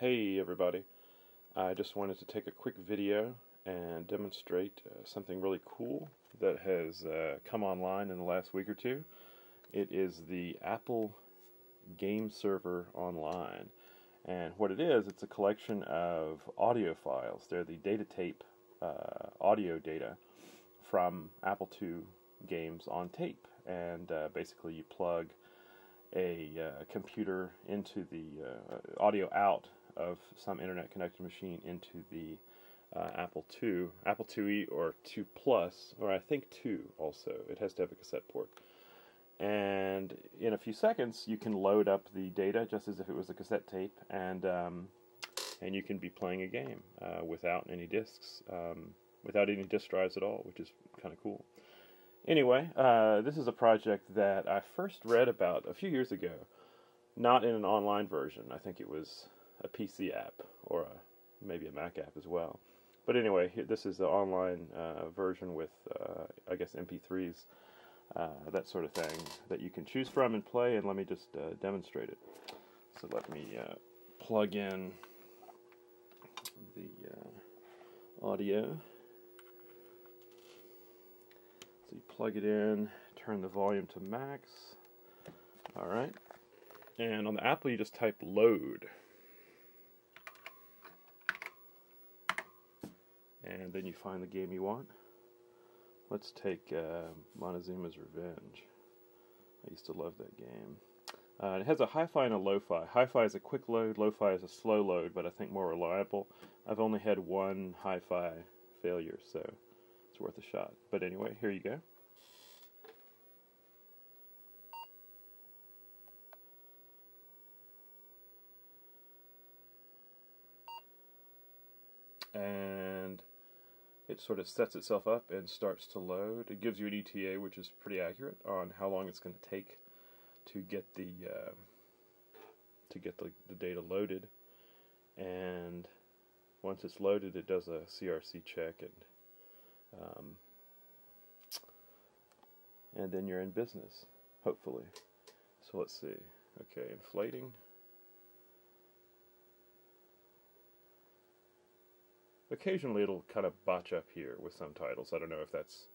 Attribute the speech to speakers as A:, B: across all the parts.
A: Hey everybody, I just wanted to take a quick video and demonstrate something really cool that has come online in the last week or two. It is the Apple Game Server Online, and what it is, it's a collection of audio files. They're the data tape audio data from Apple II games on tape, and basically you plug a computer into the audio out of some internet connected machine into the Apple IIe or 2 Plus, or I think 2 also. It has to have a cassette port. And in a few seconds you can load up the data just as if it was a cassette tape, and you can be playing a game without any discs, without any disk drives at all, which is kind of cool. Anyway, this is a project that I first read about a few years ago, not in an online version. I think it was a PC app, or maybe a Mac app as well. But anyway, this is the online version with, I guess, MP3s, that sort of thing, that you can choose from and play, and let me just demonstrate it. So let me plug in the audio. So you plug it in, turn the volume to max. Alright. And on the Apple you just type load. And then you find the game you want. Let's take Montezuma's Revenge. I used to love that game. It has a hi-fi and a lo-fi. Hi-fi is a quick load, lo-fi is a slow load, but I think more reliable. I've only had one hi-fi failure, so it's worth a shot. But anyway, here you go. And it sort of sets itself up and starts to load. It gives you an ETA, which is pretty accurate on how long it's going to take to get the data loaded. And once it's loaded, it does a CRC check, and then you're in business, hopefully. So let's see. Okay, inflating. Occasionally it'll kind of botch up here with some titles. I don't know if that's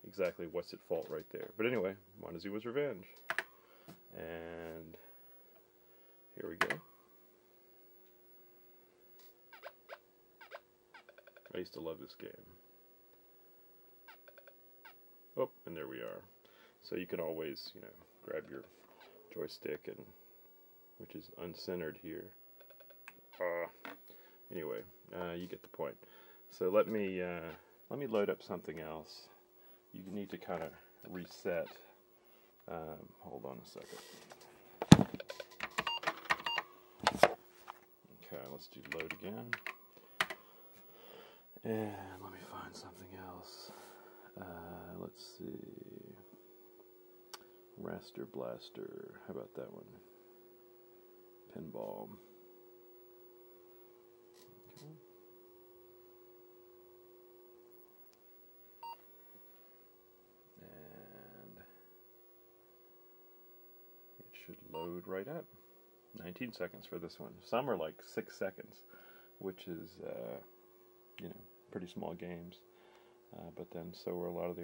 A: exactly what's at fault right there. But anyway, Montezuma's Revenge. And here we go. I used to love this game. Oh, and there we are. So you can always, grab your joystick, and which is uncentered here. Anyway, you get the point. So let me load up something else. You need to kind of reset. Hold on a second. Okay, let's do load again. And let me find something else. Let's see. Raster Blaster. How about that one? Pinball. Okay. And it should load right up. 19 seconds for this one. Some are like 6 seconds, which is, pretty small games. But then so were a lot of the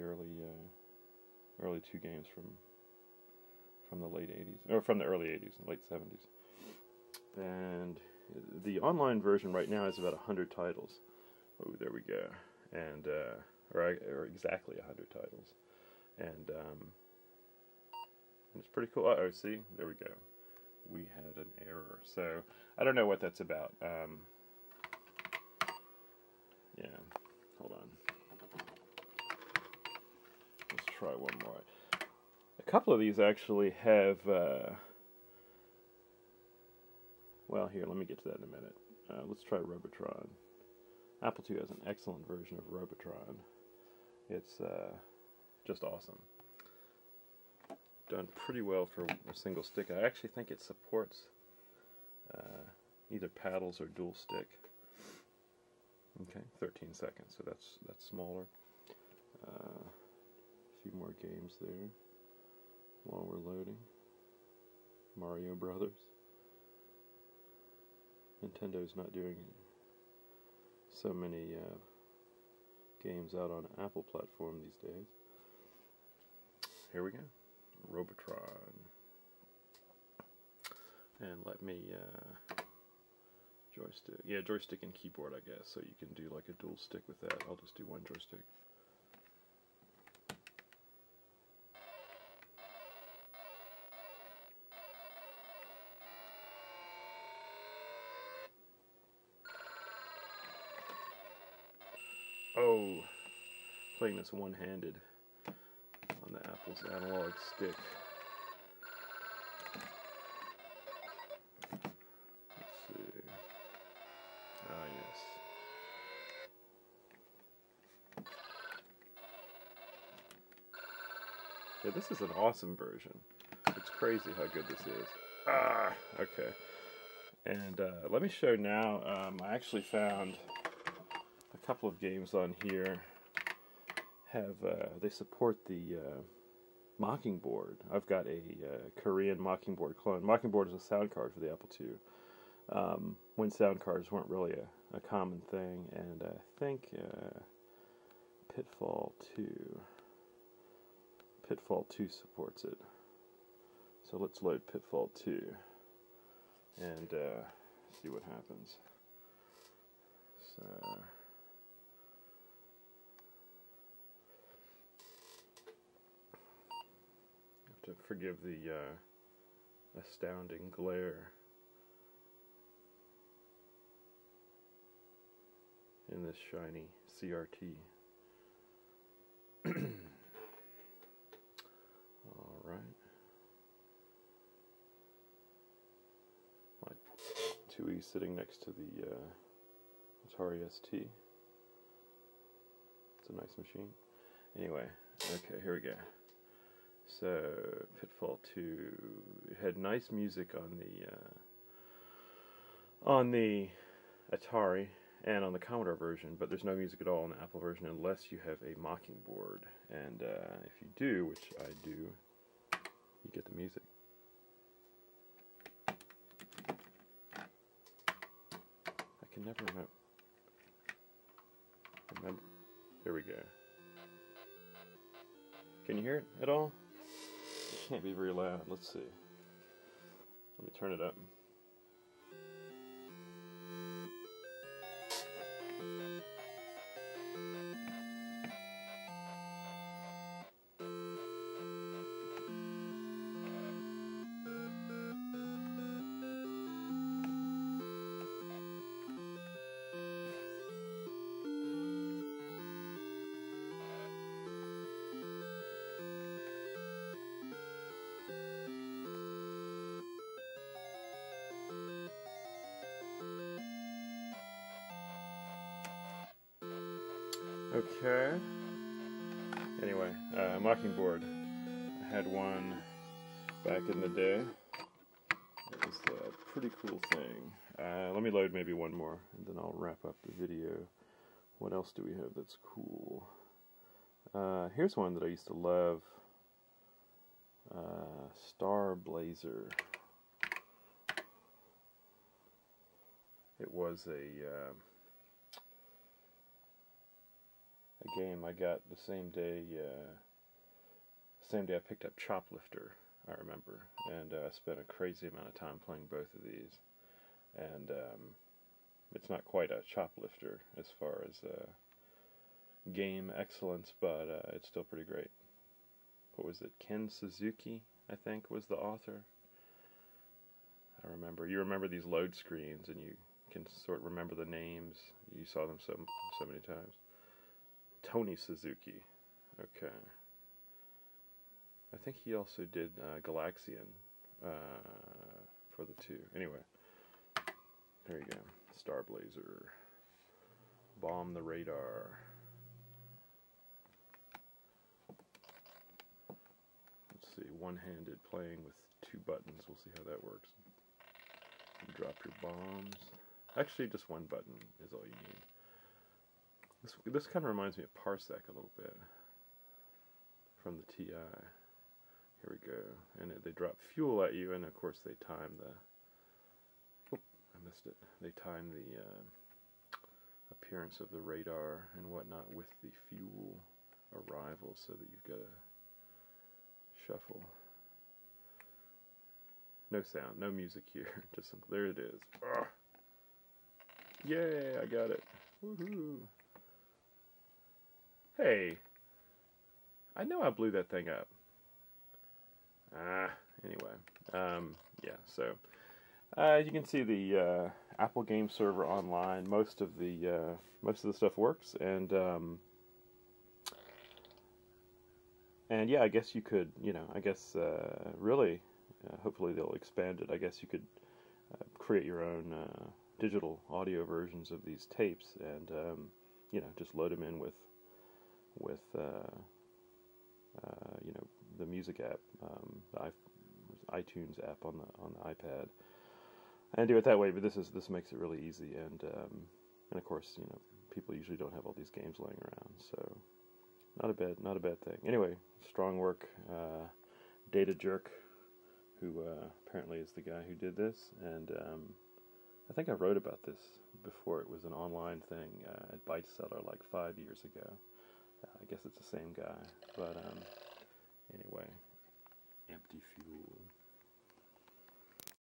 A: early 2 games from the late 80s, or from the early 80s and late 70s. And the online version right now is about 100 titles. Oh, there we go. And or exactly 100 titles. And it's pretty cool. Uh-oh, see? There we go. We had an error. So I don't know what that's about. Yeah. Hold on. Let's try one more. A couple of these actually have, well, here, let me get to that in a minute. Let's try Robotron. Apple II has an excellent version of Robotron. It's just awesome. Done pretty well for a single stick. I actually think it supports either paddles or dual stick. Okay, 13 seconds, so that's smaller. A few more games there while we're loading. Mario Brothers. Nintendo's not doing so many games out on Apple platform these days. Here we go. Robotron. And let me joystick. Yeah, joystick and keyboard, I guess. So you can do like a dual stick with that. I'll just do one joystick. Oh, playing this one-handed on the Apple's analog stick. Let's see. Ah, yes. Yeah, this is an awesome version. It's crazy how good this is. Ah, okay. And let me show now. I actually found a couple of games on here have they support the Mockingbird. I've got a Korean Mockingbird clone. Mockingbird is a sound card for the Apple II. When sound cards weren't really a common thing, and I think Pitfall 2 supports it. So let's load Pitfall 2 and see what happens. So to forgive the astounding glare in this shiny CRT. Alright. My 2E sitting next to the Atari ST. It's a nice machine. Anyway, okay, here we go. So, Pitfall 2 had nice music on the Atari and on the Commodore version, but there's no music at all on the Apple version unless you have a Mockingbird. And if you do, which I do, you get the music. I can never remember. There we go. Can you hear it at all? It can't be very loud. Let's see. Let me turn it up. Okay. Anyway, Mockingbird. I had one back in the day. It was a pretty cool thing. Let me load maybe one more, and then I'll wrap up the video. What else do we have that's cool? Here's one that I used to love. Star Blazer. It was a game I got the same day I picked up Choplifter, I remember, and I spent a crazy amount of time playing both of these. And it's not quite a Choplifter as far as game excellence, but it's still pretty great. What was it? Ken Suzuki, I think, was the author. I remember. You remember these load screens, and you can sort of remember the names. You saw them so many times. Tony Suzuki. Okay. I think he also did Galaxian for the 2. Anyway, there you go. Star Blazer. Bomb the Radar. Let's see, one-handed playing with 2 buttons. We'll see how that works. You drop your bombs. Actually, just 1 button is all you need. This kind of reminds me of Parsec a little bit from the TI. Here we go. And they drop fuel at you, and of course they time the... Oop, I missed it. They time the appearance of the radar and whatnot with the fuel arrival, so that you've got to shuffle. No sound, no music here. Just some. There it is. Ugh. Yay! I got it. Woohoo! Hey, I know I blew that thing up. Anyway, yeah. So you can see the Apple Game Server online. Most of the stuff works, and yeah, I guess you could, I guess really, hopefully they'll expand it. I guess you could create your own digital audio versions of these tapes, and just load them in with the music app, the iTunes app on the iPad, and do it that way. But this makes it really easy, and of course, people usually don't have all these games laying around, so not a bad thing. Anyway, strong work, Data Jerk, who apparently is the guy who did this, and I think I wrote about this before it was an online thing at Byteseller like 5 years ago. I guess it's the same guy, but anyway, empty fuel.